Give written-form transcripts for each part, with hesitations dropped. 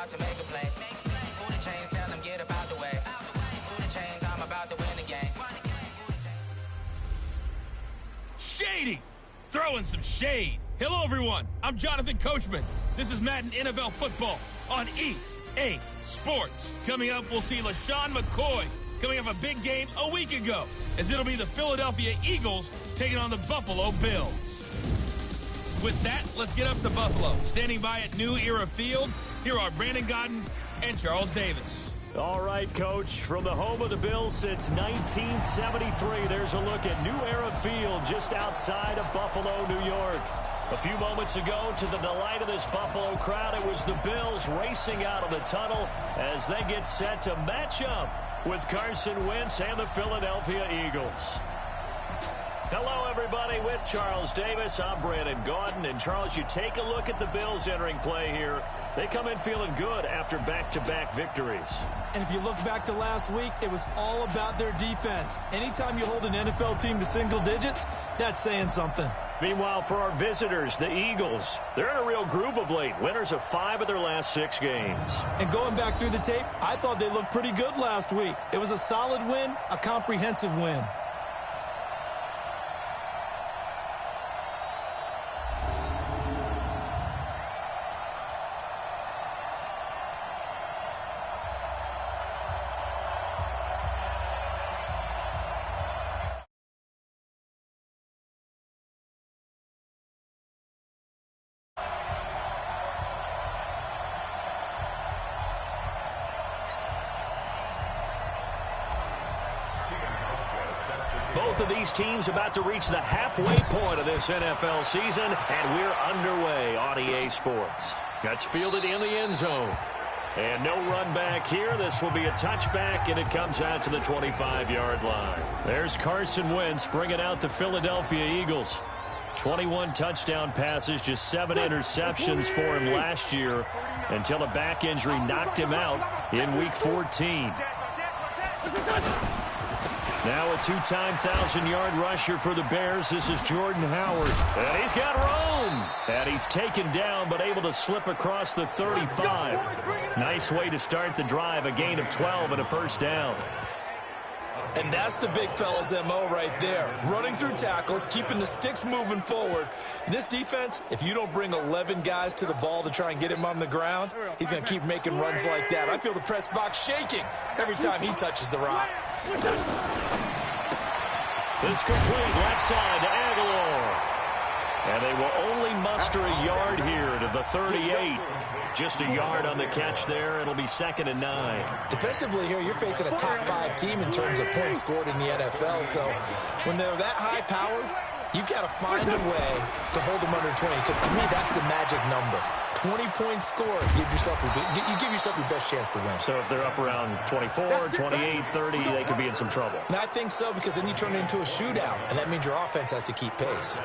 about to make a play. Who the chains, tell them get about the way. Who the chains, I'm about to win the game. Shady! Throwing some shade. Hello, everyone. I'm Jonathan Coachman. This is Madden NFL Football on EA Sports. Coming up, we'll see LaShawn McCoy coming off a big game a week ago, as it'll be the Philadelphia Eagles taking on the Buffalo Bills. With that, let's get up to Buffalo. Standing by at New Era Field, here are Brandon Godden and Charles Davis. All right, Coach, from the home of the Bills since 1973, there's a look at New Era Field just outside of Buffalo, New York. A few moments ago, to the delight of this Buffalo crowd, it was the Bills racing out of the tunnel as they get set to match up with Carson Wentz and the Philadelphia Eagles. Hello, everybody. With Charles Davis, I'm Brandon Gaudin. And, Charles, you take a look at the Bills entering play here. They come in feeling good after back-to-back victories. And if you look back to last week, it was all about their defense. Anytime you hold an NFL team to single digits, that's saying something. Meanwhile, for our visitors, the Eagles, they're in a real groove of late. Winners of 5 of their last 6 games. And going back through the tape, I thought they looked pretty good last week. It was a solid win, a comprehensive win. Both of these teams about to reach the halfway point of this NFL season, and we're underway on EA Sports. That's fielded in the end zone. And no run back here. This will be a touchback, and it comes out to the 25-yard line. There's Carson Wentz bringing out the Philadelphia Eagles. 21 touchdown passes, just 7 interceptions for him last year until a back injury knocked him out in Week 14. Now a 2-time 1,000-yard rusher for the Bears. This is Jordan Howard. And he's got room. And he's taken down but able to slip across the 35. Nice way to start the drive. A gain of 12 and a first down. And that's the big fella's MO right there. Running through tackles, keeping the sticks moving forward. In this defense, if you don't bring 11 guys to the ball to try and get him on the ground, he's going to keep making runs like that. I feel the press box shaking every time he touches the rock. It's complete left side to Aguilar. And they will only muster a yard here to the 38. Just a yard on the catch there. It'll be 2nd and 9. Defensively here, you're facing a top 5 team in terms of points scored in the NFL. So when they're that high powered, you've got to find a way to hold them under 20. Because to me, that's the magic number. 20-point score, you give yourself your best chance to win. So if they're up around 24, 28, 30, they could be in some trouble. And I think so, because then you turn it into a shootout, and that means your offense has to keep pace.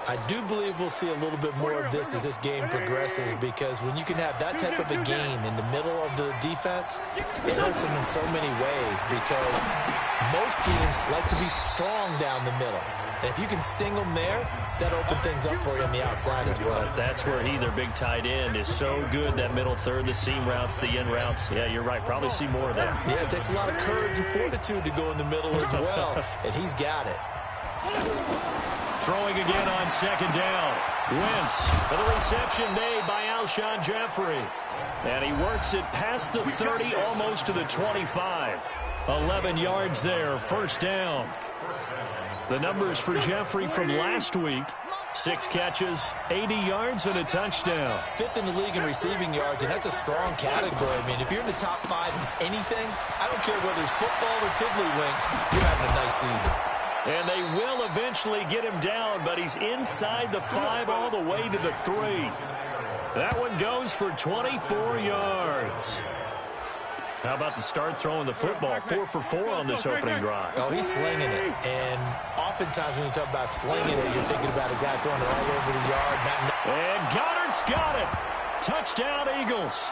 I do believe we'll see a little bit more of this as this game progresses, because when you can have that type of a game in the middle of the defense, it hurts them in so many ways, because most teams like to be strong down the middle. And if you can sting them there, that opens things up for you on the outside as well. That's where their big tight end, is so good, that middle third, the seam routes, the in routes. Yeah, you're right. Probably see more of that. Yeah, it takes a lot of courage and fortitude to go in the middle as well, and he's got it. Throwing again on 2nd down. Wentz for the reception made by Alshon Jeffrey. And he works it past the 30, almost to the 25. 11 yards there, first down. The numbers for Jeffrey from last week: 6 catches, 80 yards, and a touchdown. 5th in the league in receiving yards, and that's a strong category. I mean, if you're in the top 5 in anything, I don't care whether it's football or tiddlywinks, you're having a nice season. And they will eventually get him down, but he's inside the 5 all the way to the 3. That one goes for 24 yards. How about the start throwing the football? 4 for 4 on this opening drive. Oh, he's slinging it. And oftentimes when you talk about slinging it, you're thinking about a guy throwing it all over the yard. And Goddard's got it. Touchdown, Eagles.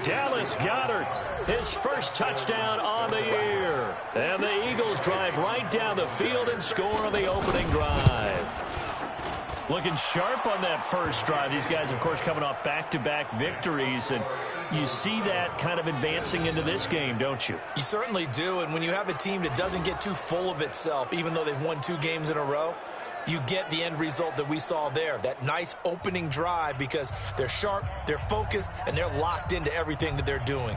Dallas Goedert, his first touchdown on the year. And the Eagles drive right down the field and score on the opening drive. Looking sharp on that first drive. These guys, of course, coming off back-to-back victories, and you see that kind of advancing into this game, don't you? You certainly do, and when you have a team that doesn't get too full of itself, even though they've won 2 games in a row, you get the end result that we saw there, that nice opening drive, because they're sharp, they're focused, and they're locked into everything that they're doing.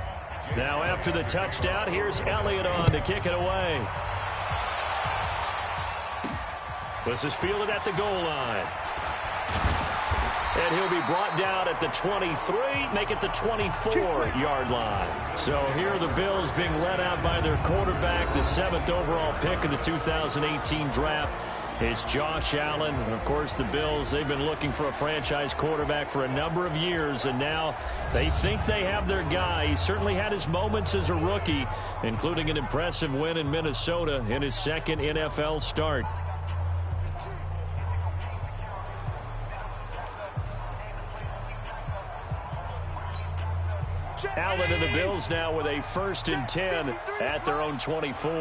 Now after the touchdown, here's Elliott on to kick it away. This is fielded at the goal line. And he'll be brought down at the 23, make it the 24-yard line. So here are the Bills being led out by their quarterback, the 7th overall pick of the 2018 draft. It's Josh Allen. And, of course, the Bills, they've been looking for a franchise quarterback for a number of years, and now they think they have their guy. He certainly had his moments as a rookie, including an impressive win in Minnesota in his second NFL start. Allen and the Bills now with a 1st and 10 at their own 24.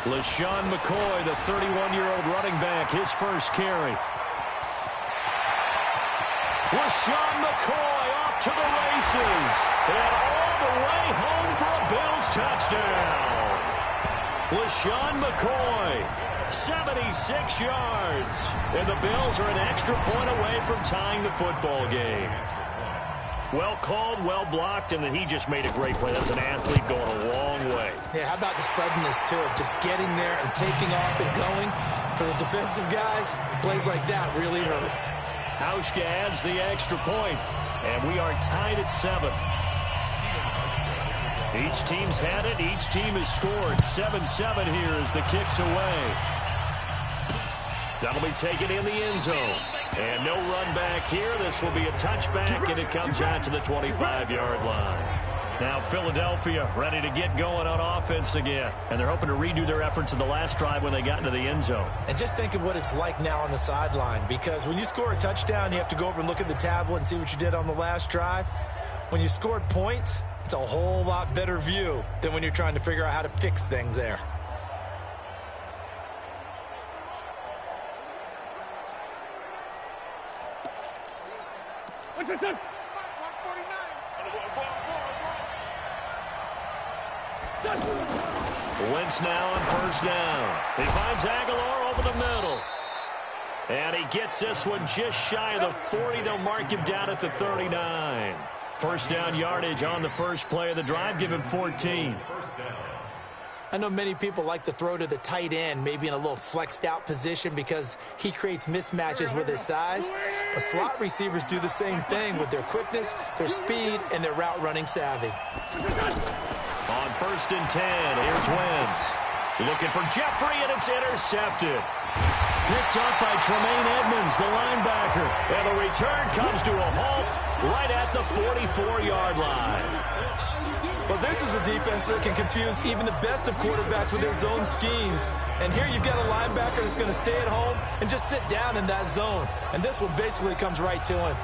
LaShawn McCoy, the 31-year-old running back, his first carry. LaShawn McCoy off to the races. And all the way home for a Bills touchdown. LaShawn McCoy, 76 yards. And the Bills are an extra point away from tying the football game. Well called, well blocked, and then he just made a great play. That was an athlete going a long way. Yeah, how about the suddenness, too, of just getting there and taking off and going? For the defensive guys, plays like that really hurt. Hauschka adds the extra point, and we are tied at 7. Each team's had it. Each team has scored. 7-7 here as the kick's away. That'll be taken in the end zone. And no run back here. This will be a touchback, and it comes out to the 25-yard line. Now Philadelphia ready to get going on offense again. And they're hoping to redo their efforts in the last drive when they got into the end zone. And just think of what it's like now on the sideline. Because when you score a touchdown, you have to go over and look at the tablet and see what you did on the last drive. When you scored points, it's a whole lot better view than when you're trying to figure out how to fix things there. Wentz now on 1st down. He finds Aguilar over the middle. And he gets this one just shy of the 40. They'll mark him down at the 39. 1st down yardage on the first play of the drive. Give him 14. I know many people like to throw to the tight end, maybe in a little flexed out position because he creates mismatches with his size. But slot receivers do the same thing with their quickness, their speed, and their route running savvy. On 1st and 10, here's Wentz. Looking for Jeffrey, and it's intercepted. Picked up by Tremaine Edmonds, the linebacker. And the return comes to a halt right at the 44-yard line. Well, this is a defense that can confuse even the best of quarterbacks with their zone schemes. And here you've got a linebacker that's going to stay at home and just sit down in that zone. And this one basically comes right to him.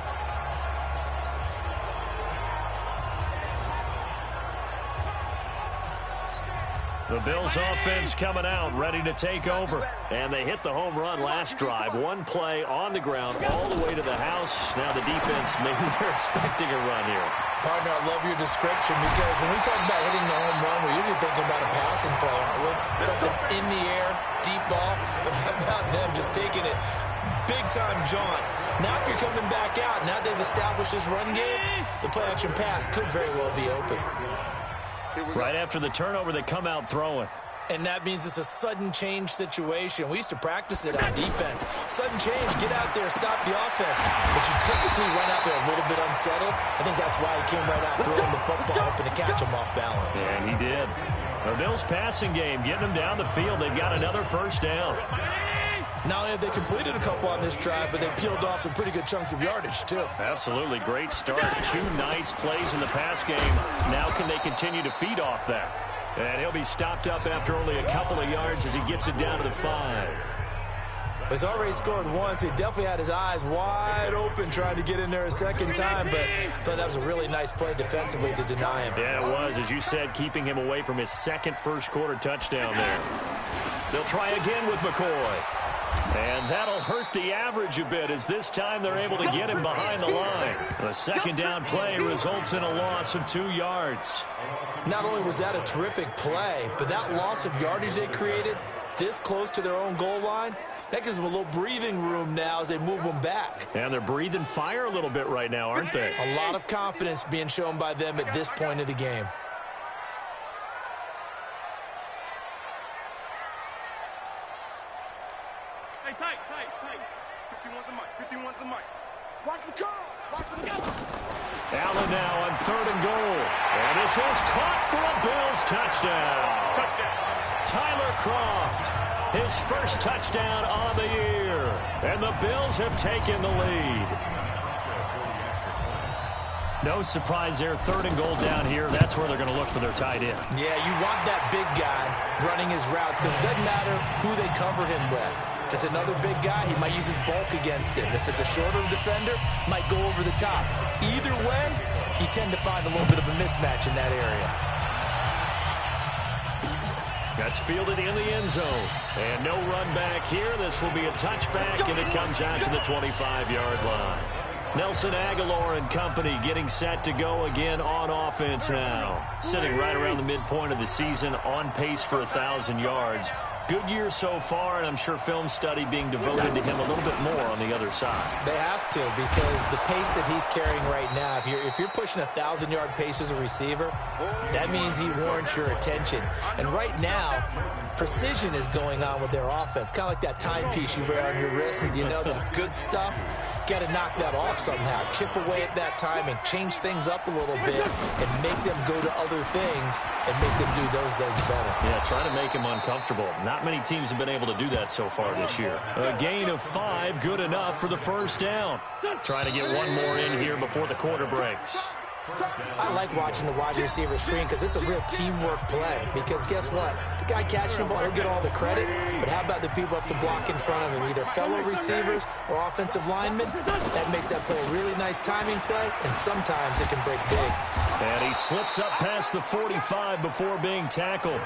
The Bills offense coming out, ready to take over. And they hit the home run last drive. One play on the ground all the way to the house. Now the defense, maybe they're expecting a run here. Partner, I love your description because when we talk about hitting the home run, we're usually thinking about a passing play, aren't we? Something in the air, deep ball. But how about them just taking it big-time jaunt? Now if you're coming back out, now they've established this run game, the play-action pass could very well be open. Right after the turnover, they come out throwing. And that means it's a sudden change situation. We used to practice it on defense. Sudden change, get out there, stop the offense. But you typically run out there a little bit unsettled. I think that's why he came right out throwing the football, hoping to catch him off balance. And he did. The Bills passing game, getting them down the field. They've got another 1st down. Not only have they completed a couple on this drive, but they peeled off some pretty good chunks of yardage, too. Absolutely. Great start. 2 nice plays in the pass game. Now can they continue to feed off that? And he'll be stopped up after only a couple of yards as he gets it down to the 5. He's already scored once. He definitely had his eyes wide open trying to get in there a second time, but I thought that was a really nice play defensively to deny him. Yeah, it was. As you said, keeping him away from his second first-quarter touchdown there. They'll try again with McCoy. And that'll hurt the average a bit as this time they're able to get him behind the line. The second down play results in a loss of 2 yards. Not only was that a terrific play, but that loss of yardage they created this close to their own goal line, that gives them a little breathing room now as they move them back. And they're breathing fire a little bit right now, aren't they? A lot of confidence being shown by them at this point of the game. Hey, tight. 51's the mic. Watch the curl. Allen now on 3rd and goal. And this is caught for a Bills touchdown. Tyler Kroft, his first touchdown on the year. And the Bills have taken the lead. No surprise there, 3rd and goal down here. That's where they're going to look for their tight end. Yeah, you want that big guy running his routes because it doesn't matter who they cover him with. If it's another big guy, he might use his bulk against him. If it's a shorter defender, might go over the top. Either way, you tend to find a little bit of a mismatch in that area. That's fielded in the end zone. And no run back here. This will be a touchback, and it comes out to the 25-yard line. Nelson Aguilar and company getting set to go again on offense now. Sitting right around the midpoint of the season, on pace for 1,000 yards. Good year so far, and I'm sure film study being devoted to him a little bit more on the other side. They have to, because the pace that he's carrying right now, if you're pushing 1,000-yard pace as a receiver, that means he warrants your attention. And right now, precision is going on with their offense. Kind of like that timepiece you wear on your wrist. You know, the good stuff. You got to knock that off somehow. Chip away at that timing, change things up a little bit, and make them go to other things and make them do those things better. Yeah, try to make him uncomfortable. Not many teams have been able to do that so far this year. A gain of 5, good enough for the first down. Trying to get one more in here before the quarter breaks. I like watching the wide receiver screen because it's a real teamwork play. Because guess what? The guy catching the ball, he'll get all the credit. But how about the people up to block in front of him, either fellow receivers or offensive linemen? That makes that play a really nice timing play, and sometimes it can break big. And he slips up past the 45 before being tackled.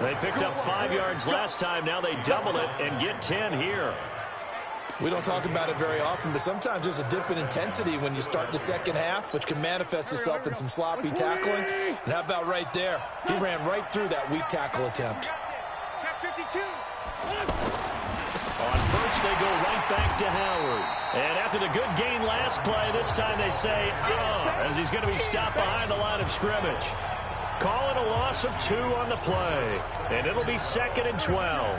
They picked up 5 yards last time. Now they double it and get 10 here. We don't talk about it very often, but sometimes there's a dip in intensity when you start the second half, which can manifest itself in some sloppy tackling. And how about right there? He ran right through that weak tackle attempt. On first, they go right back to Howard. And after the good gain last play, this time they say, as he's going to be stopped behind the line of scrimmage. Call it a loss of 2 on the play. And it'll be 2nd and 12.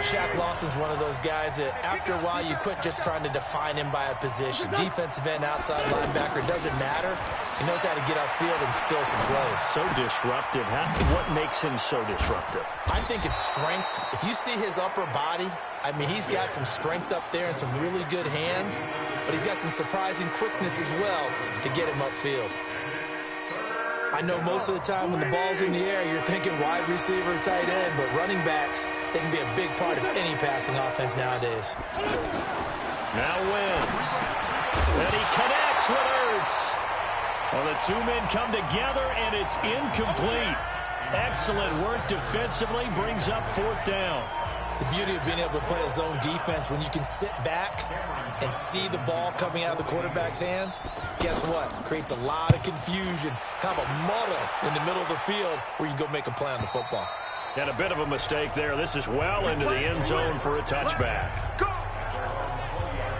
Shaq Lawson's one of those guys that after a while you quit just trying to define him by a position. Defensive end, outside linebacker, doesn't matter. He knows how to get upfield and spill some plays. So disruptive. What makes him so disruptive? I think it's strength. If you see his upper body, I mean, he's got some strength up there and some really good hands, but he's got some surprising quickness as well to get him upfield. I know most of the time when the ball's in the air, you're thinking wide receiver, tight end, but running backs, they can be a big part of any passing offense nowadays. Now Wentz. And he connects with Ertz. Well, the two men come together, and it's incomplete. Excellent work defensively, brings up 4th down. The beauty of being able to play a zone defense when you can sit back and see the ball coming out of the quarterback's hands, guess what? Creates a lot of confusion, kind of a muddle in the middle of the field where you can go make a play on the football. And a bit of a mistake there. This is well into the end zone for a touchback.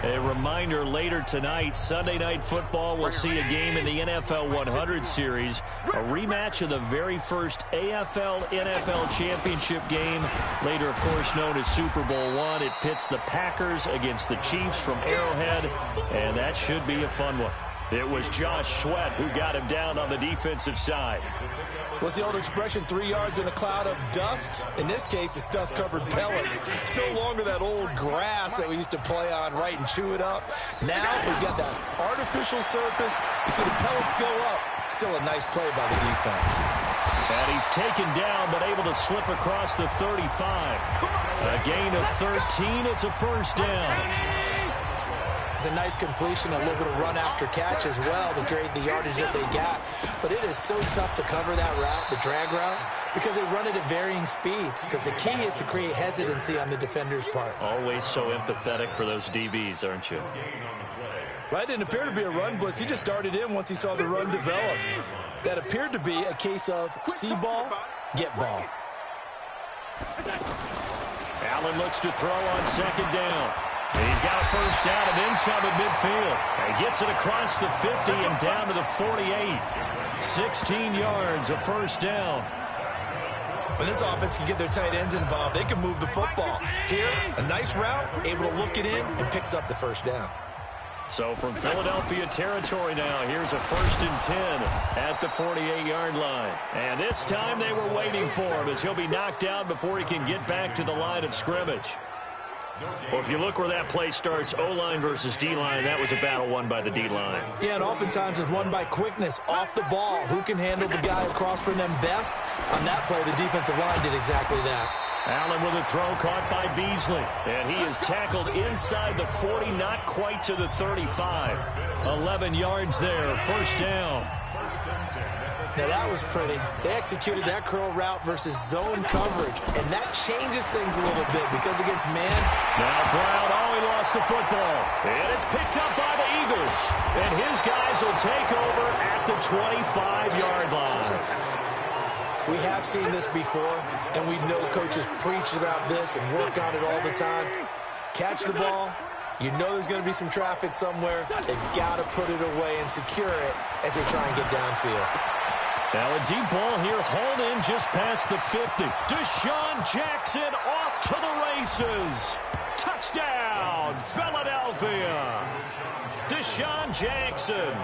A reminder, later tonight, Sunday Night Football, we'll see a game in the NFL 100 series, a rematch of the very first AFL-NFL championship game, later, of course, known as Super Bowl I. It pits the Packers against the Chiefs from Arrowhead, and that should be a fun one. It was Josh Sweat who got him down on the defensive side. What's the old expression, 3 yards in a cloud of dust? In this case, it's dust-covered pellets. It's no longer that old grass that we used to play on, right, and chew it up. Now we've got that artificial surface. You see the pellets go up. Still a nice play by the defense. And he's taken down, but able to slip across the 35. A gain of 13. It's a first down. It's a nice completion, a little bit of run after catch as well to create the yardage that they got. But it is so tough to cover that route, the drag route. Because they run it at varying speeds. Because the key is to create hesitancy on the defender's part. Always so empathetic for those DBs, aren't you? Well, that didn't appear to be a run blitz. He just darted in once he saw the run develop. That appeared to be a case of see ball, get ball. Allen looks to throw on second down. He's got a first down and then some at midfield. He gets it across the 50 and down to the 48. 16 yards, a first down. When this offense can get their tight ends involved, they can move the football. Here, a nice route, able to look it in, and picks up the first down. So from Philadelphia territory now, here's a 1st and 10 at the 48-yard line. And this time they were waiting for him as he'll be knocked down before he can get back to the line of scrimmage. Well, if you look where that play starts, O-line versus D-line, that was a battle won by the D-line. Yeah, and oftentimes it's won by quickness, off the ball. Who can handle the guy across from them best? On that play, the defensive line did exactly that. Allen with a throw caught by Beasley. And he is tackled inside the 40, not quite to the 35. 11 yards there, first down. Now that was pretty. They executed that curl route versus zone coverage, and that changes things a little bit because against man. Now Brown, he lost the football. And it's picked up by the Eagles. And his guys will take over at the 25-yard line. We have seen this before, and we know coaches preach about this and work on it all the time. Catch the ball. You know there's going to be some traffic somewhere. They've got to put it away and secure it as they try and get downfield. Now a deep ball here, hauled in just past the 50. Deshaun Jackson off to the races. Touchdown, Philadelphia. Deshaun Jackson,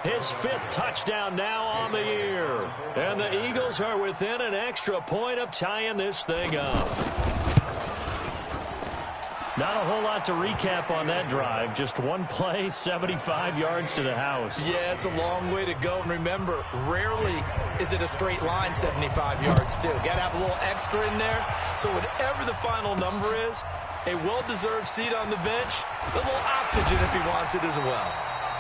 his 5th touchdown now on the year. And the Eagles are within an extra point of tying this thing up. Not a whole lot to recap on that drive. Just one play, 75 yards to the house. Yeah, it's a long way to go. And remember, rarely is it a straight line 75 yards, too. Got to have a little extra in there. So whatever the final number is, a well-deserved seat on the bench, a little oxygen if he wants it as well.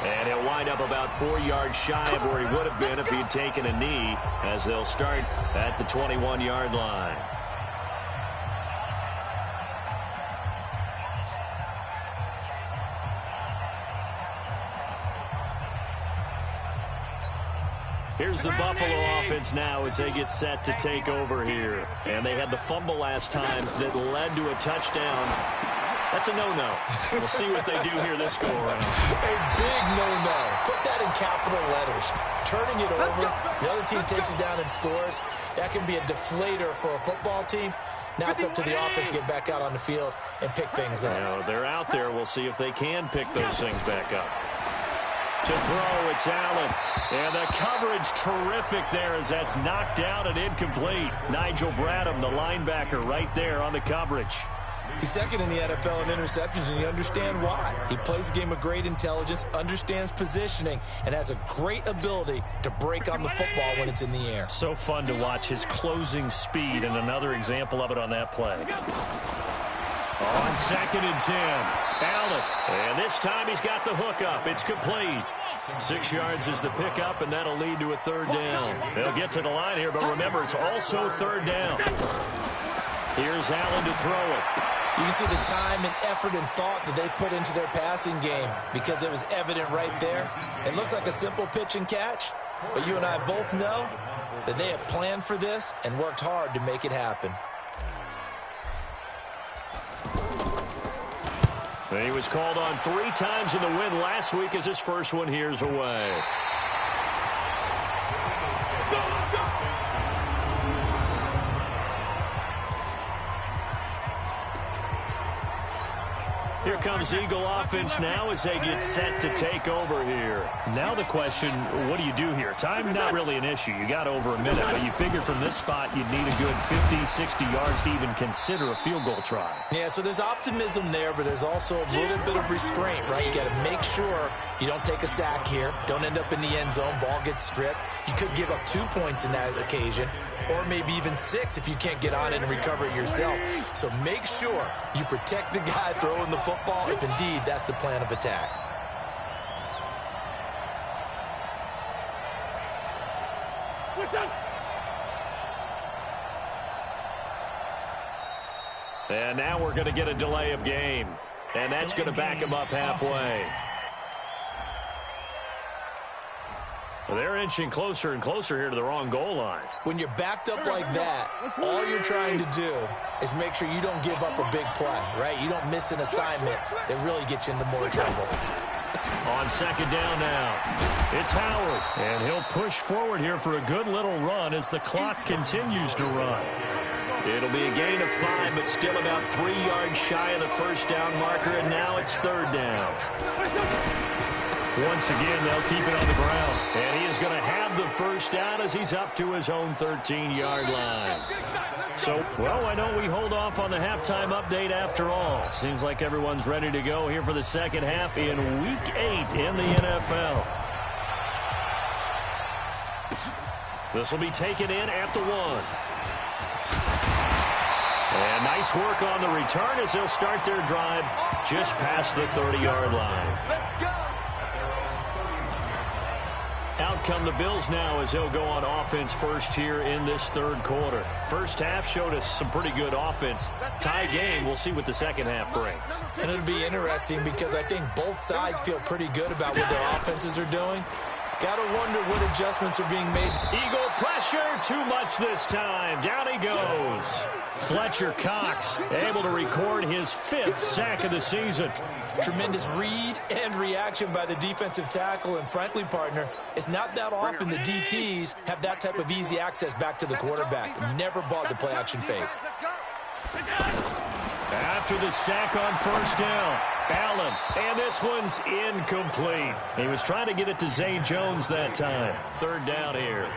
And he'll wind up about 4 yards shy of where he would have been if he'd taken a knee, as they'll start at the 21-yard line. Here's the Buffalo offense now as they get set to take over here. And they had the fumble last time that led to a touchdown. That's a no-no. We'll see what they do here this go-around. A big no-no. Put that in capital letters. Turning it over, the other team takes it down and scores. That can be a deflator for a football team. Now it's up to the offense to get back out on the field and pick things up. Now, they're out there. We'll see if they can pick those things back up. To throw, it's Allen. And the coverage terrific there as that's knocked down and incomplete. Nigel Bradham, the linebacker, right there on the coverage. He's second in the NFL in interceptions, and you understand why. He plays a game of great intelligence, understands positioning, and has a great ability to break on the football when it's in the air. So fun to watch his closing speed, and another example of it on that play. On 2nd and 10, Allen. And this time he's got the hook up. It's complete. 6 yards is the pickup, and that'll lead to a 3rd down. They'll get to the line here, but remember, it's also 3rd down. Here's Allen to throw it. You can see the time and effort and thought that they put into their passing game because it was evident right there. It looks like a simple pitch and catch, but you and I both know that they have planned for this and worked hard to make it happen. He was called on 3 times in the win last week as his first one here's away. Here comes Eagle offense now as they get set to take over here. Now the question, what do you do here? Time not really an issue. You got over a minute, but you figured from this spot you'd need a good 50, 60 yards to even consider a field goal try. Yeah, so there's optimism there, but there's also a little bit of restraint, right? You got to make sure you don't take a sack here. Don't end up in the end zone. Ball gets stripped. You could give up 2 points in that occasion, or maybe even 6 if you can't get on it and recover it yourself. So make sure you protect the guy throwing the football if indeed that's the plan of attack. And now we're going to get a delay of game. And that's going to back them up halfway. Well, they're inching closer and closer here to the wrong goal line. When you're backed up like that, all you're trying to do is make sure you don't give up a big play, right? You don't miss an assignment that really gets you into more trouble. On second down now, it's Howard. And he'll push forward here for a good little run as the clock continues to run. It'll be a gain of 5, but still about 3 yards shy of the first down marker, and now it's third down. Once again, they'll keep it on the ground. And he is going to have the first down as he's up to his own 13-yard line. So, well, why don't we hold off on the halftime update after all? Seems like everyone's ready to go here for the second half in Week 8 in the NFL. This will be taken in at the 1. And nice work on the return as they'll start their drive just past the 30-yard line. Out come the Bills now as they'll go on offense first here in this third quarter. First half showed us some pretty good offense. Tie game, we'll see what the second half brings. And it'll be interesting because I think both sides feel pretty good about what their offenses are doing. Got to wonder what adjustments are being made. Eagle pressure, too much this time. Down he goes. Fletcher Cox able to record his 5th sack of the season. Tremendous read and reaction by the defensive tackle. And frankly, partner, it's not that often the DTs have that type of easy access back to the quarterback. Never bought the play action fake. After the sack on first down, Allen, and this one's incomplete. He was trying to get it to Zay Jones that time. Third down here.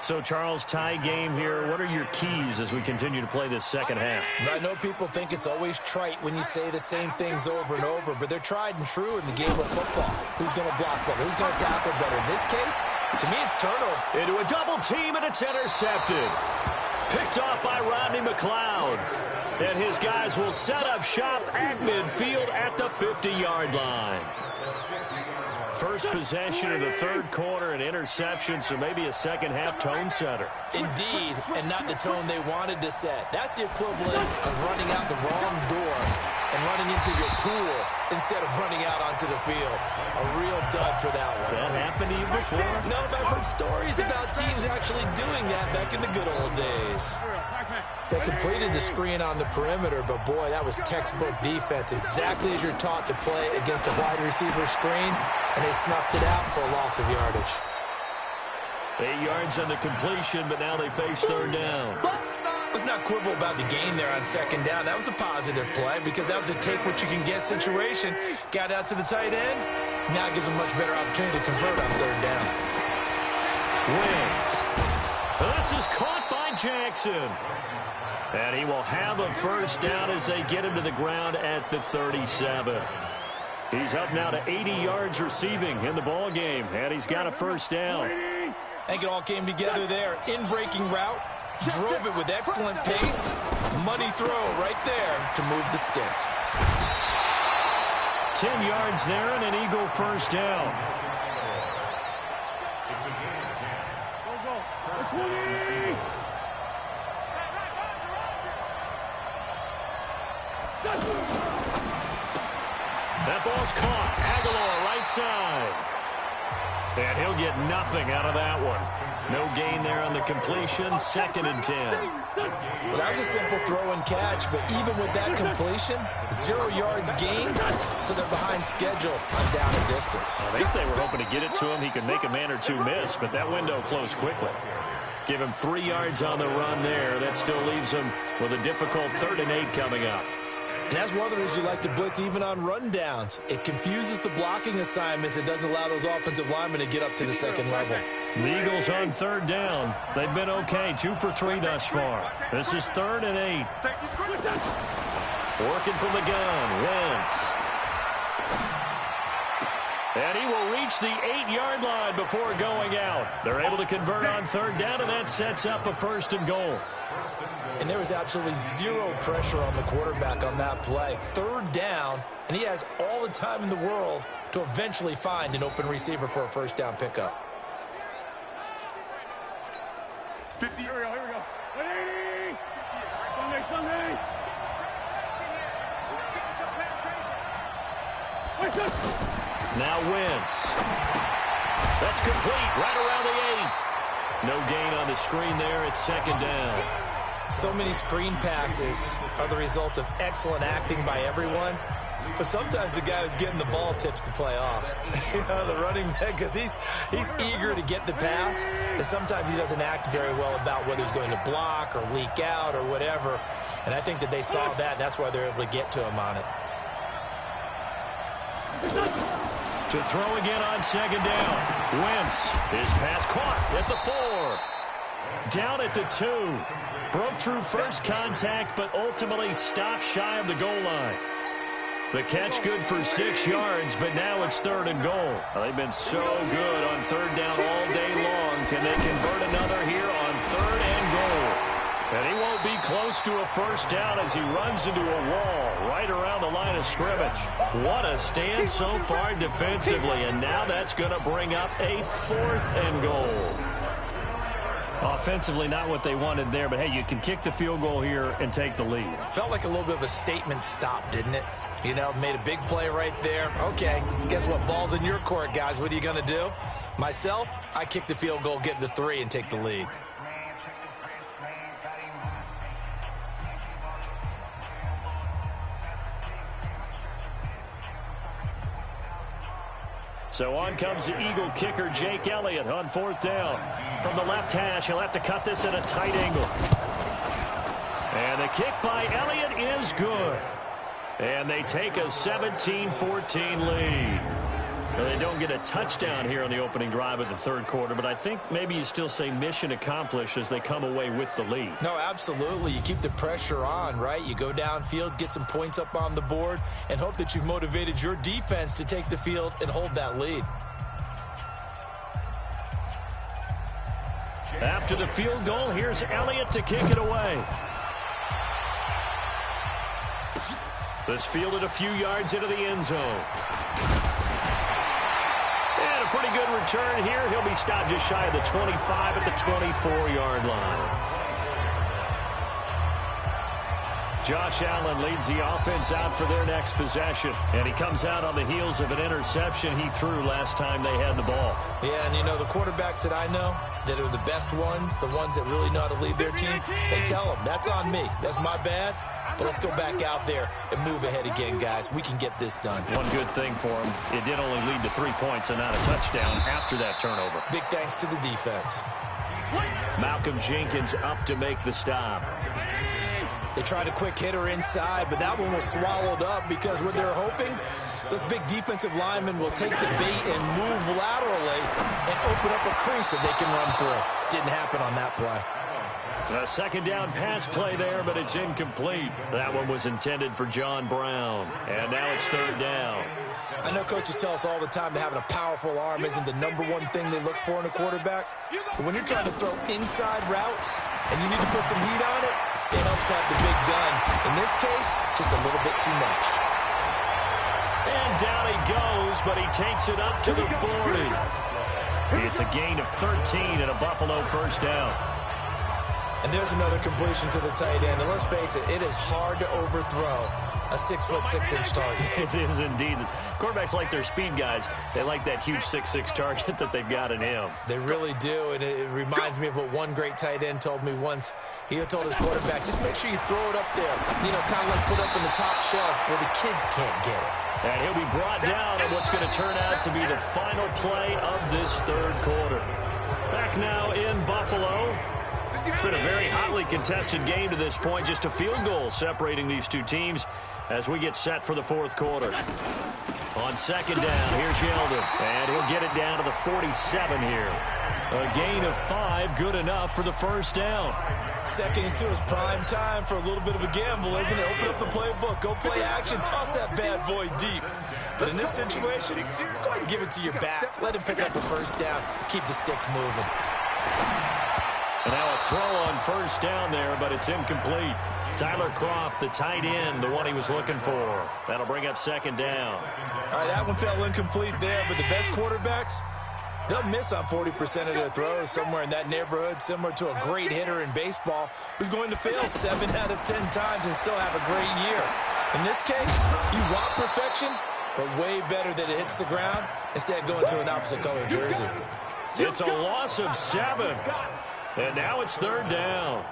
So, Charles, tie game here. What are your keys as we continue to play this second half? I know people think it's always trite when you say the same things over and over, but they're tried and true in the game of football. Who's going to block better? Who's going to tackle better? In this case, to me, it's turnover. Into a double team, and it's intercepted. Picked off by Rodney McLeod. And his guys will set up shop at midfield at the 50-yard line. First possession of the third quarter, an interception, so maybe a second-half tone setter. Indeed, and not the tone they wanted to set. That's the equivalent of running out the wrong door and running into your pool instead of running out onto the field. A real dud for that one. Has that happened to you before? No, but I've heard stories about teams actually doing that back in the good old days. They completed the screen on the perimeter, but boy, that was textbook defense. Exactly as you're taught to play against a wide receiver screen, and they snuffed it out for a loss of yardage. 8 yards on the completion, but now they face third down. Let's not quibble about the game there on second down. That was a positive play because that was a take-what-you-can-get situation. Got out to the tight end. Now it gives them much better opportunity to convert on third down. Wentz. This is caught by Jackson. And he will have a first down as they get him to the ground at the 37. He's up now to 80 yards receiving in the ball game, and he's got a first down. I think it all came together there. In-breaking route, drove it with excellent pace. Money throw right there to move the sticks. 10 yards there and an Eagle first down. That ball's caught. Aguilar right side. And he'll get nothing out of that one. No gain there on the completion. Second and 10. Well, that was a simple throw and catch, but even with that completion, 0 yards gained, so they're behind schedule on down and distance. I think they were hoping to get it to him. He could make a man or two miss, but that window closed quickly. Give him 3 yards on the run there. That still leaves him with a difficult 3rd and 8 coming up. And that's one of the reasons you like to blitz even on rundowns. It confuses the blocking assignments. It doesn't allow those offensive linemen to get up to the second level. The Eagles on third down. They've been okay. 2 for 3 thus far. This is 3rd and 8. Working from the gun. Wentz. And he will reach the 8-yard line before going out. They're able to convert on third down, and that sets up a 1st and goal. And there was absolutely 0 pressure on the quarterback on that play. 3rd down, and he has all the time in the world to eventually find an open receiver for a 1st down pickup. 50. Here we go. 180. Sunday. Now Wentz. That's complete right around the 8. No gain on the screen there. It's second down. So many screen passes are the result of excellent acting by everyone. But sometimes the guy who's getting the ball tips the play off. The running back, because he's eager to get the pass, and sometimes he doesn't act very well about whether he's going to block or leak out or whatever. And I think that they saw that, and that's why they're able to get to him on it. To throw again on second down. Wentz, his pass caught at the 4. Down at the 2. Broke through first contact, but ultimately stopped shy of the goal line. The catch good for 6 yards, but now it's 3rd and goal. Well, they've been so good on 3rd down all day long. Can they convert another here on 3rd and goal? And he won't be close to a first down as he runs into a wall right around the line of scrimmage. What a stand so far defensively, and now that's going to bring up a 4th and goal. Offensively, not what they wanted there, but hey, you can kick the field goal here and take the lead. Felt like a little bit of a statement stop, didn't it? You know, made a big play right there. Okay, guess what? Ball's in your court, guys. What are you going to do? Myself, I kick the field goal, get the 3, and take the lead. So on comes the Eagle kicker, Jake Elliott, on 4th down. From the left hash, he'll have to cut this at a tight angle. And the kick by Elliott is good. And they take a 17-14 lead. Well, they don't get a touchdown here on the opening drive of the 3rd quarter, but I think maybe you still say mission accomplished as they come away with the lead. No, absolutely. You keep the pressure on, right? You go downfield, get some points up on the board, and hope that you've motivated your defense to take the field and hold that lead. After the field goal, here's Elliott to kick it away. This fielded a few yards into the end zone. And a pretty good return here. He'll be stopped just shy of the 25 at the 24-yard line. Josh Allen leads the offense out for their next possession. And he comes out on the heels of an interception he threw last time they had the ball. Yeah, and you know, the quarterbacks that I know that are the best ones, the ones that really know how to lead their team, they tell them, that's on me. That's my bad. But let's go back out there and move ahead again, guys. We can get this done. One good thing for him, it did only lead to 3 points and not a touchdown after that turnover. Big thanks to the defense. Malcolm Jenkins up to make the stop. They tried a quick hitter inside, but that one was swallowed up because what they're hoping, those big defensive linemen will take the bait and move laterally and open up a crease that they can run through. Didn't happen on that play. A second down pass play there, but it's incomplete. That one was intended for John Brown. And now it's 3rd down. I know coaches tell us all the time that having a powerful arm isn't the #1 thing they look for in a quarterback. But when you're trying to throw inside routes and you need to put some heat on it, it helps have the big gun. In this case, just a little bit too much. And down he goes, but he takes it up to the 40. It's a gain of 13 and a Buffalo first down. And there's another completion to the tight end. And let's face it, it is hard to overthrow a 6'6" target. It is indeed. Quarterbacks like their speed guys. They like that huge 6'6" target that they've got in him. They really do, and it reminds me of what one great tight end told me once. He told his quarterback, just make sure you throw it up there, you know, kind of like put up in the top shelf where the kids can't get it. And he'll be brought down on what's going to turn out to be the final play of this 3rd quarter. Back now in Buffalo. It's been a very hotly contested game to this point. Just a field goal separating these two teams as we get set for the 4th quarter. On second down, here's Yeldon. And he'll get it down to the 47 here. A gain of 5, good enough for the first down. 2nd and 2 is prime time for a little bit of a gamble, isn't it? Open up the playbook, go play action, toss that bad boy deep. But in this situation, go ahead and give it to your back. Let him pick up the first down. Keep the sticks moving. And now a throw on first down there, but it's incomplete. Tyler Kroft, the tight end, the one he was looking for. That'll bring up second down. All right, that one fell incomplete there, but the best quarterbacks, they'll miss on 40% of their throws, somewhere in that neighborhood, similar to a great hitter in baseball who's going to fail 7 out of 10 times and still have a great year. In this case, you want perfection, but way better that it hits the ground instead of going to an opposite color jersey. It's a loss of 7. And now it's 3rd down.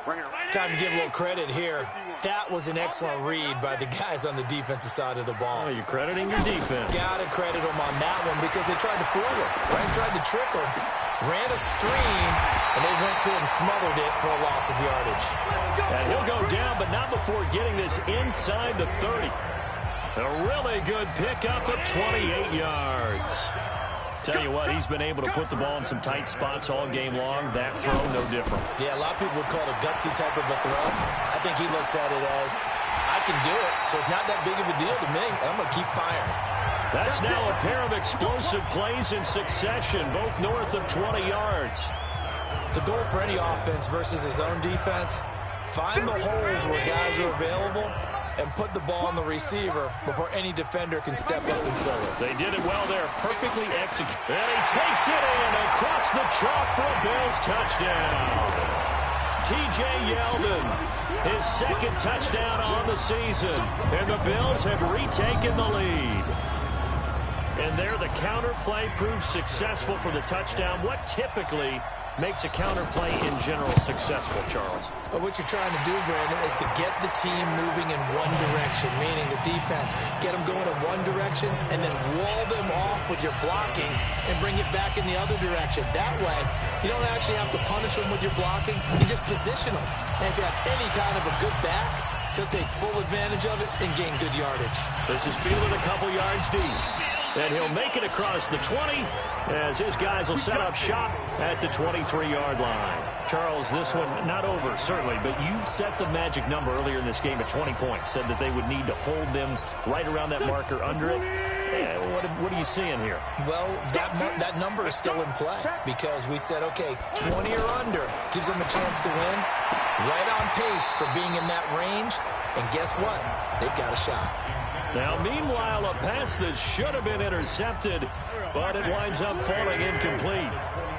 Time to give a little credit here. That was an excellent read by the guys on the defensive side of the ball. Oh, you're crediting your defense. Got to credit them on that one because they tried to fool him, right? Tried to trick him, ran a screen, and they went to it and smothered it for a loss of yardage. And he'll go down, but not before getting this inside the 30. A really good pickup of 28 yards. Tell you what, he's been able to put the ball in some tight spots all game long. That throw, no different. Yeah, a lot of people would call it a gutsy type of a throw. I think he looks at it as, I can do it, so it's not that big of a deal to me. I'm going to keep firing. That's now a pair of explosive plays in succession, both north of 20 yards. The goal for any offense versus his own defense, find the holes where guys are available and put the ball on the receiver before any defender can step up and fill it. They did it well there, perfectly executed. And he takes it in across the chalk for a Bills touchdown. T.J. Yeldon, his 2nd touchdown on the season, and the Bills have retaken the lead. And there the counter play proves successful for the touchdown. What typically makes a counter play in general successful, Charles? But what you're trying to do, Brandon, is to get the team moving in one direction, meaning the defense, get them going in one direction and then wall them off with your blocking and bring it back in the other direction. That way, you don't actually have to punish them with your blocking. You just position them. And if you have any kind of a good back, he'll take full advantage of it and gain good yardage. This is fielded a couple yards deep. And he'll make it across the 20 as his guys will set up shop at the 23-yard line. Charles, this one not over, certainly, but you set the magic number earlier in this game at 20 points, said that they would need to hold them right around that marker under it. What are you seeing here? Well, that number is still in play because we said, okay, 20 or under gives them a chance to win. Right on pace for being in that range. And guess what? They've got a shot. Now, meanwhile, a pass that should have been intercepted, but it winds up falling incomplete.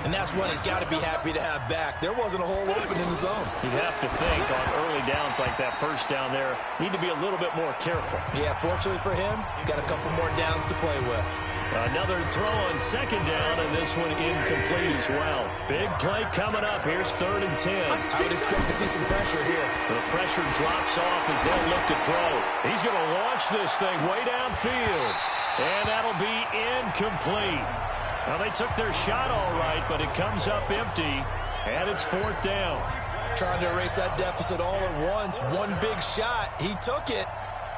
And that's one he's got to be happy to have back. There wasn't a hole open in the zone. You'd have to think on early downs like that first down there, need to be a little bit more careful. Yeah, fortunately for him, got a couple more downs to play with. Another throw on 2nd down, and this one incomplete as well. Big play coming up. Here's 3rd and 10. I would expect to see some pressure here. The pressure drops off as they'll look to throw. He's going to launch this thing way downfield, and that'll be incomplete. Now, they took their shot all right, but it comes up empty, and it's 4th down. Trying to erase that deficit all at once. One big shot. He took it.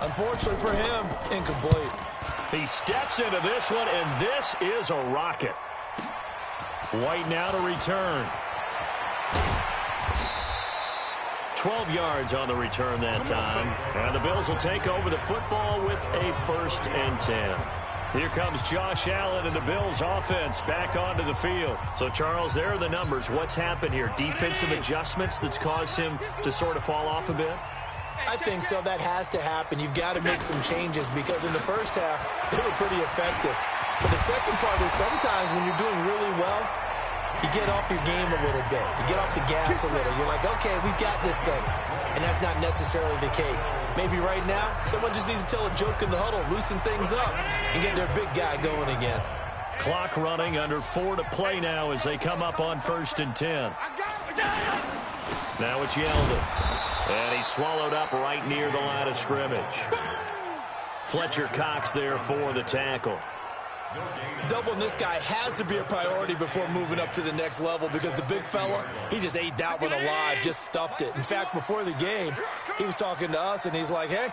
Unfortunately for him, incomplete. He steps into this one, and this is a rocket. White now to return. 12 yards on the return that time. And the Bills will take over the football with a 1st and 10. Here comes Josh Allen and the Bills offense back onto the field. So, Charles, there are the numbers. What's happened here? Defensive adjustments that's caused him to sort of fall off a bit? I think so. That has to happen. You've got to make some changes because in the first half, they were pretty effective. But the second part is sometimes when you're doing really well, you get off your game a little bit. You get off the gas a little. You're like, okay, we've got this thing. And that's not necessarily the case. Maybe right now, someone just needs to tell a joke in the huddle, loosen things up, and get their big guy going again. Clock running, under 4 to play now as they come up on 1st and 10. Now it's Yeldon. And he's swallowed up right near the line of scrimmage. Fletcher Cox there for the tackle. Doubling this guy has to be a priority before moving up to the next level because the big fella, he just ate that one alive, just stuffed it. In fact, before the game, he was talking to us, and he's like, hey,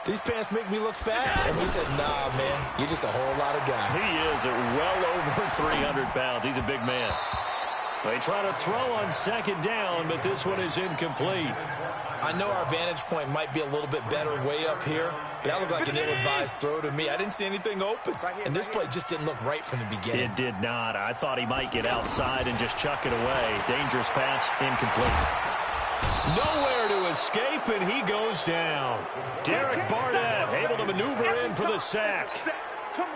these pants make me look fat. And we said, nah, man, you're just a whole lot of guy. He is at well over 300 pounds. He's a big man. They try to throw on 2nd down, but this one is incomplete. I know our vantage point might be a little bit better way up here, but that looked like an ill-advised throw to me. I didn't see anything open, and this play just didn't look right from the beginning. It did not. I thought he might get outside and just chuck it away. Dangerous pass, incomplete. Nowhere to escape, and he goes down. Derek Barnett able to maneuver in for the sack.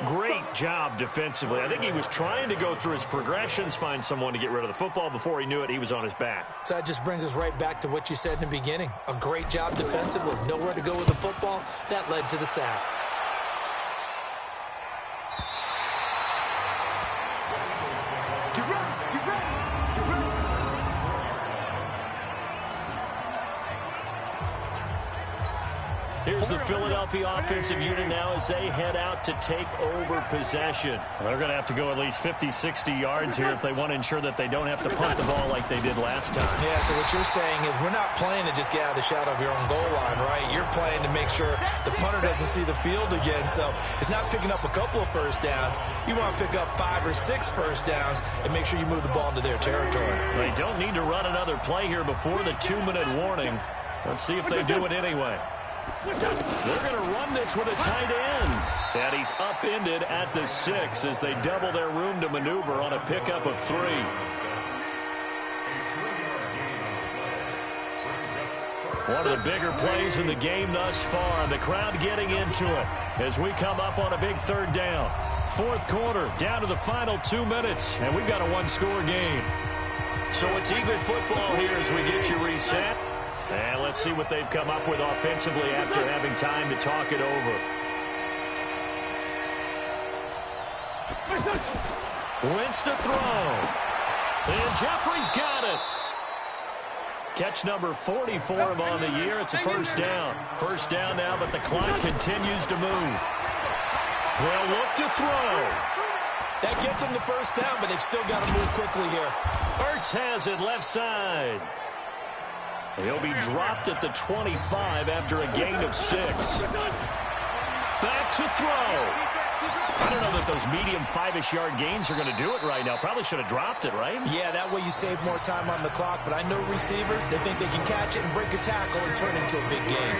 Great job defensively. I think he was trying to go through his progressions, find someone to get rid of the football. Before he knew it, he was on his back. So that just brings us right back to what you said in the beginning. A great job defensively. Nowhere to go with the football. That led to the sack. Here's the Philadelphia offensive unit now as they head out to take over possession. They're going to have to go at least 50, 60 yards here if they want to ensure that they don't have to punt the ball like they did last time. Yeah, so what you're saying is we're not playing to just get out of the shadow of your own goal line, right? You're playing to make sure the punter doesn't see the field again. So it's not picking up a couple of first downs. You want to pick up 5 or 6 first downs and make sure you move the ball into their territory. They don't need to run another play here before the 2-minute warning. Let's see if they do it anyway. They're going to run this with a tight end. And he's upended at the 6 as they double their room to maneuver on a pickup of 3. One of the bigger plays in the game thus far. The crowd getting into it as we come up on a big 3rd down. 4th quarter, down to the final 2 minutes, and we've got a 1-score game. So it's even football here as we get you reset. And let's see what they've come up with offensively after having time to talk it over. Wentz to throw. And Jeffrey's got it. Catch number 40 for him on the year. It's a first down. First down now, but the clock continues to move. They'll look to throw. That gets them the first down, but they've still got to move quickly here. Ertz has it left side. He'll be dropped at the 25 after a gain of 6. Back to throw. I don't know that those medium 5-ish yard gains are going to do it right now. Probably should have dropped it, right? Yeah, that way you save more time on the clock. But I know receivers, they think they can catch it and break a tackle and turn it into a big game.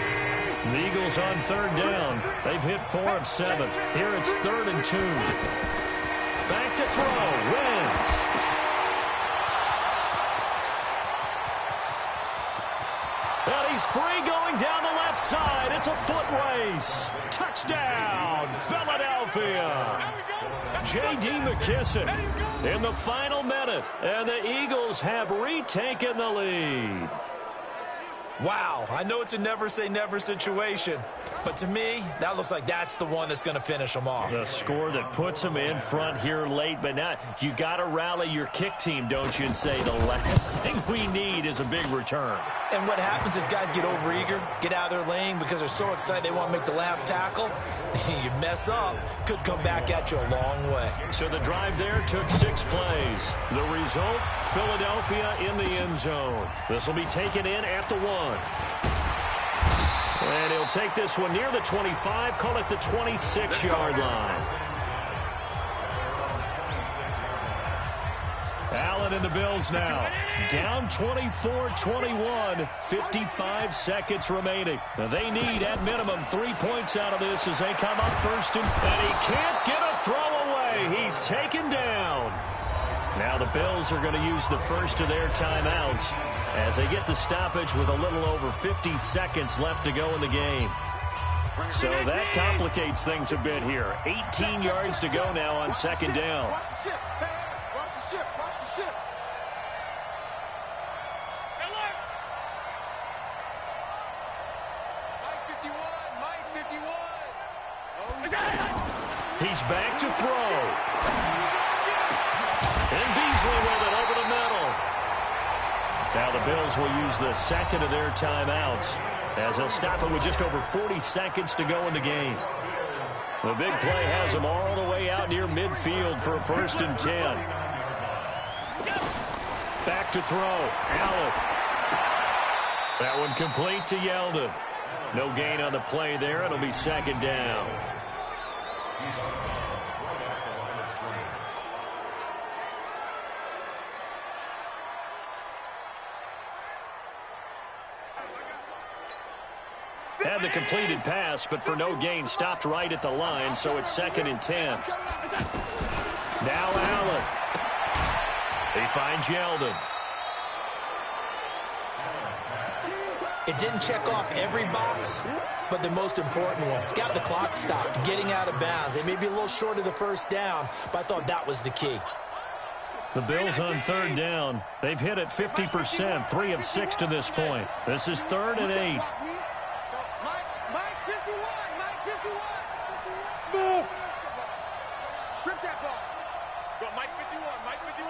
The Eagles on 3rd down. They've hit 4 of 7. Here it's 3rd and 2. Back to throw. Wentz. And he's free going down the left side. It's a foot race. Touchdown, Philadelphia. J.D. McKissick in the final minute. And the Eagles have retaken the lead. Wow, I know it's a never-say-never situation, but to me, that looks like that's the one that's going to finish them off. The score that puts them in front here late, but now you got to rally your kick team, don't you, and say the last thing we need is a big return. And what happens is guys get overeager, get out of their lane because they're so excited they want to make the last tackle. You mess up, could come back at you a long way. So the drive there took 6 plays. The result, Philadelphia in the end zone. This will be taken in at the 1. And he'll take this one near the 25, call it the 26-yard line. Allen and the Bills now. Down 24-21, 55 seconds remaining. Now they need, at minimum, 3 points out of this as they come up first. And he can't get a throw away. He's taken down. Now the Bills are going to use the first of their timeouts as they get the stoppage with a little over 50 seconds left to go in the game. So that complicates things a bit here. 18 yards to go now on 2nd down. Watch the ship. Watch the ship. Watch the ship. Mike 51. He's back to throw. And Beasley with it over the middle. Now the Bills will use the second of their timeouts as they'll stop it with just over 40 seconds to go in the game. The big play has them all the way out near midfield for a 1st and 10. Back to throw. Allen. That one complete to Yeldon. No gain on the play there. It'll be 2nd down. Had the completed pass, but for no gain, stopped right at the line, so it's 2nd and 10. Now Allen. He finds Yeldon. It didn't check off every box, but the most important one. Got the clock stopped, getting out of bounds. They may be a little short of the first down, but I thought that was the key. The Bills on 3rd down. They've hit it 50%, 3 of 6 to this point. This is 3rd and 8. Mike 51. Mike 51. Smooth. Strip that ball. Go, Mike 51. Mike 51.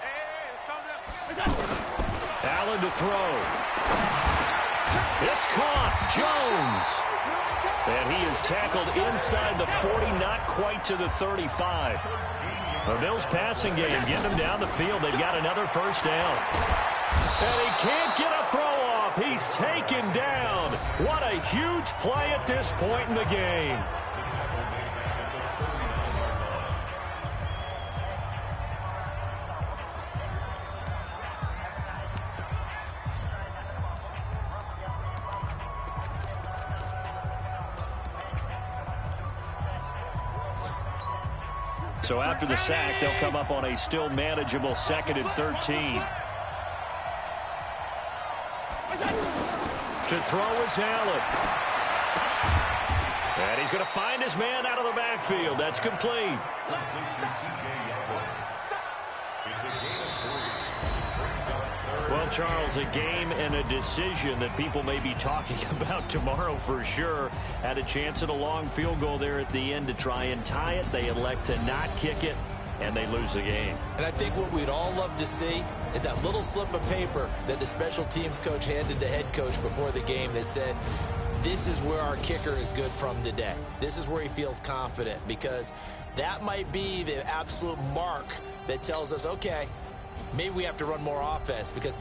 Hey, let's calm down. Allen to throw. It's caught. Jones. And he is tackled inside the 40, not quite to the 35. The Bills passing game getting them down the field. They've got another first down. And he can't get a throw off. He's taken down. What a huge play at this point in the game. So after the sack, they'll come up on a still manageable 2nd and 13. To throw is Allen. And he's going to find his man out of the backfield. That's complete. Well, Charles, a game and a decision that people may be talking about tomorrow for sure. Had a chance at a long field goal there at the end to try and tie it. They elect to not kick it, and they lose the game. And I think what we'd all love to see is that little slip of paper that the special teams coach handed the head coach before the game that said, this is where our kicker is good from today. This is where he feels confident, because that might be the absolute mark that tells us, okay, maybe we have to run more offense, because